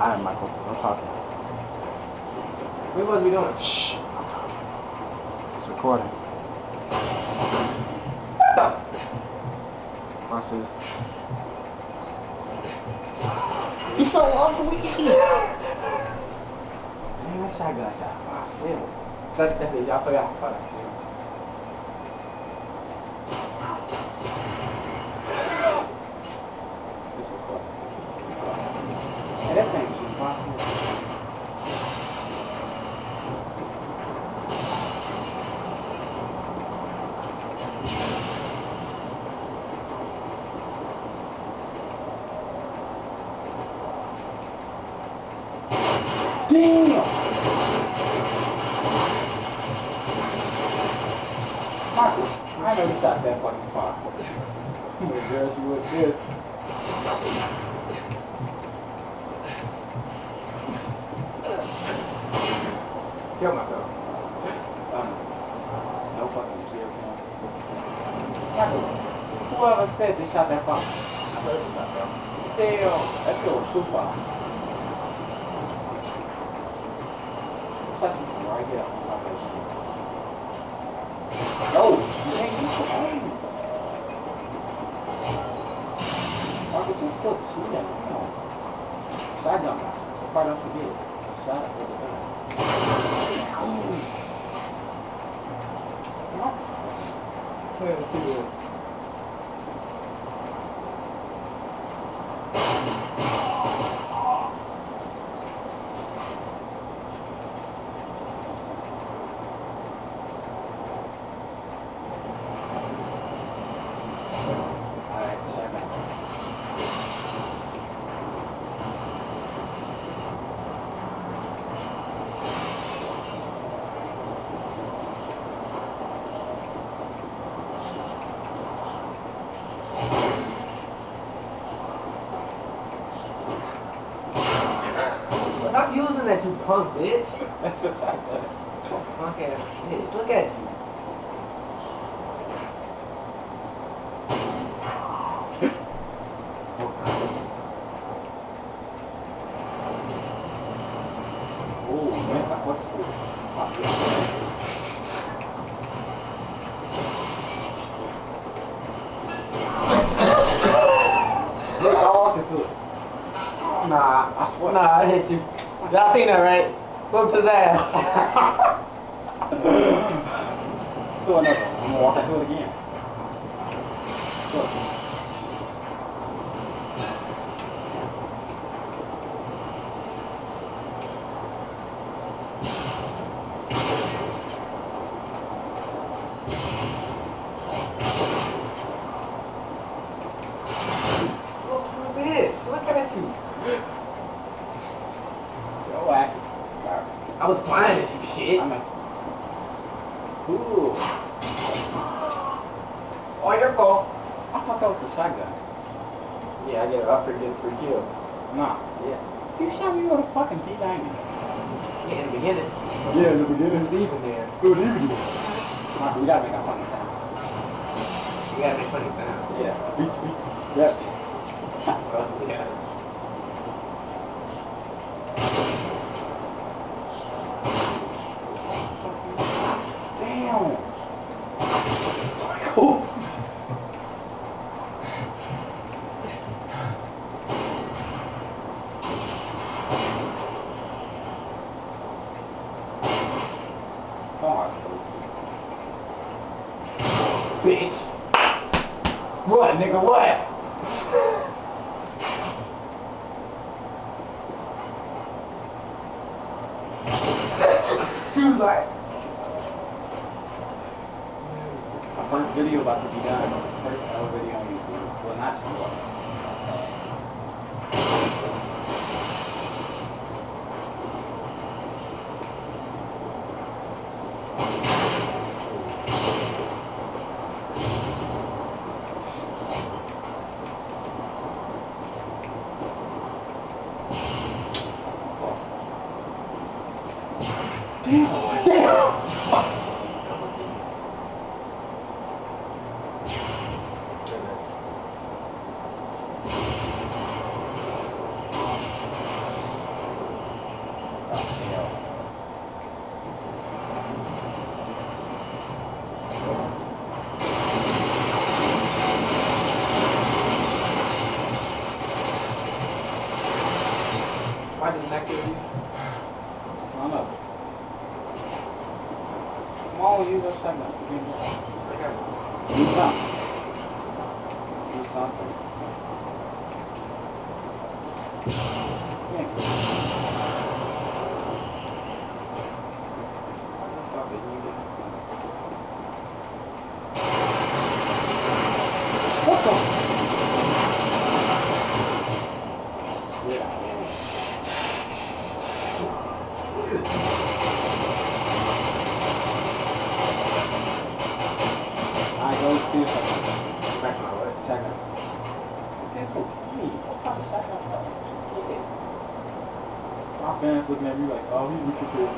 Alright, Michael, no talking. What was we doing? Shh, I'm talking. It's recording. Watch this. He's so ugly. Man, that shotgun shot. I feel it. That's it. Y'all forgot. It's recording. Hey, that thing is impossible. Damn! Marcus, I know you shot that fucking far. I'm gonna embarrass you with this. Kill myself. No fucking jail cam. Marcus, whoever said they shot that far? I heard you shot that. Damn, that shit was too far. Touching from right here on top of that shit. No, you can't use the aim. Marcus, just still cheating. Come on. Shotgun guy. Probably don't forget it. Shot it with the gun. Stop using that, you punk bitch. That's what I said. Punk ass bitch. Look at you. Oh man, what's Look all into it. Nah, I swear. Nah, I hit you. Y'all seen that, right? Whooped his ass. Do another one. I'm gonna walk into it again. Look. Look at you. Yo, I was flying at you, shit. Ooh. Oh, your fault. I thought that was the shotgun. Yeah, I get it. I forget free kill. Nah. Yeah. You shot me with a fucking P90. Yeah, in the beginning. Yeah, in the beginning. It was even there. It was even there. Mark, we gotta make a funny sound. We gotta make funny sounds. Yeah. Yep. Well, yeah. Damn. Cool. Bitch. What, nigga, what? Like, my first video about to be done. First ever video on YouTube. Well, not too long. practicing activities? I don't know. Come on, use your shotgun. Do something. Do something. Yeah. What the? Alright, go see if I can back my way. Shotgun. That's cool. What type of shotgun? Yeah. My fans looking at me like, oh, he's looking for it.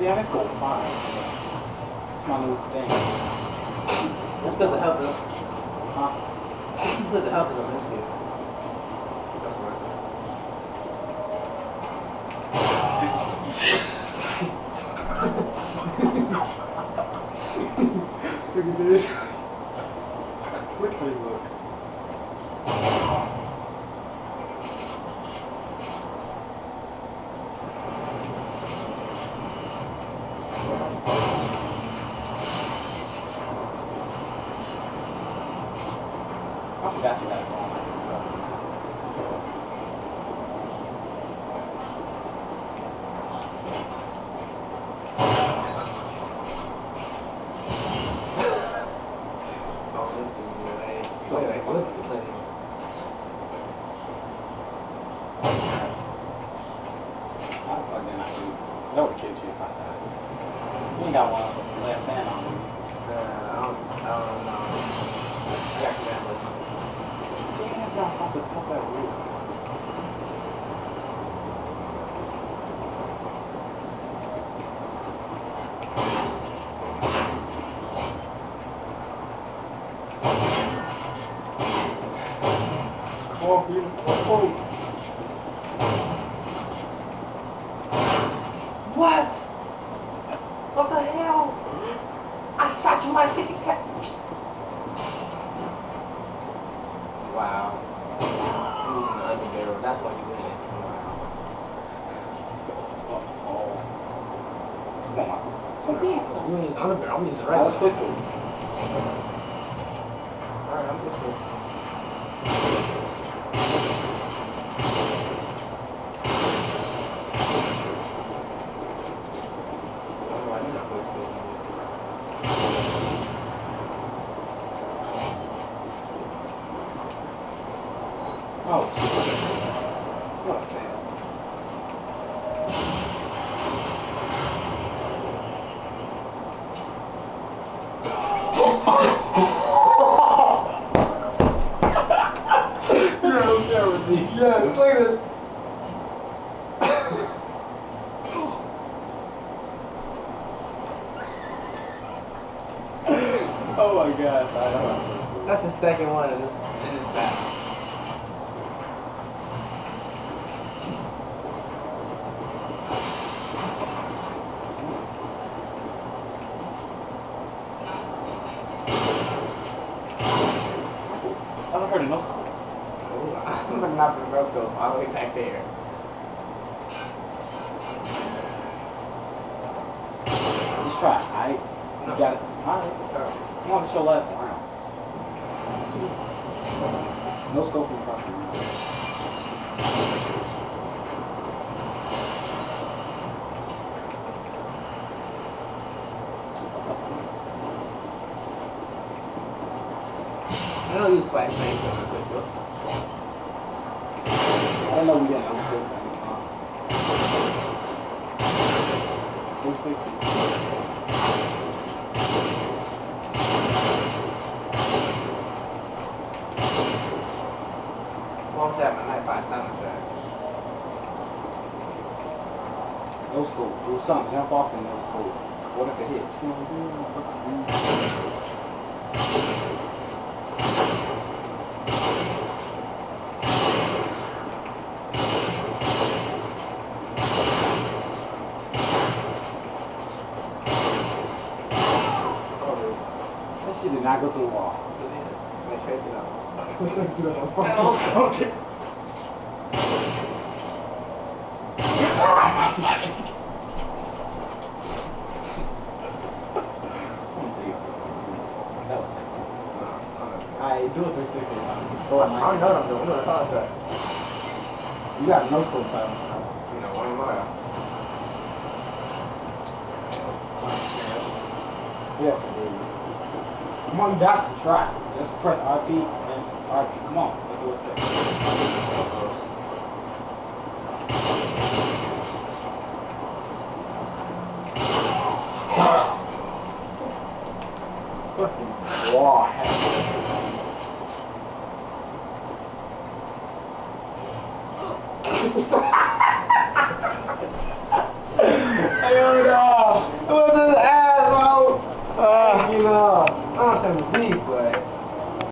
Yeah, let's go fine. It's my new thing. That's because the health is. Huh? Because the health is on this dude. That's right. Look at this. Look at this look. I forgot you had a phone. That would have killed you if I died. You ain't got one left hand on you. I don't know. I got you that much. Damn, y'all off the top of that roof. Oh, beautiful. What? What the hell? I shot you like 50 cat. Wow. Under barrel. That's why you win it. Oh. Come on, Michael. Come here. I'm gonna use under barrel. I'm gonna use the That was right one. pistol. Alright, I'm pistol. Oh, shit. What a fail. Yeah, look at this. Oh my gosh, That's the second one in this battle. I haven't heard enough. I'm looking out for the rope though, all the way back there. Just try it, alright? You got it. Alright. Come on, it's your last round. No scoping property. I don't use flashbangs on my quick look. I don't know we got no scoping. 360. Won't have my knife by the time I'm done. No scope. Do something. Jump off and no scope. What if it hits? You know what I'm doing? That shit did not go through the wall. Let me trace it out. Okay. Alright, do a 360 now. I don't know what I'm doing. I'm doing a contract. You got no full time. You know, what am I? Yeah. Come on, you got to try. Just press RP and RP. Come on, let's do it. Fucking wall Hell no! It was his ass, bro! You know, I'm trying to be.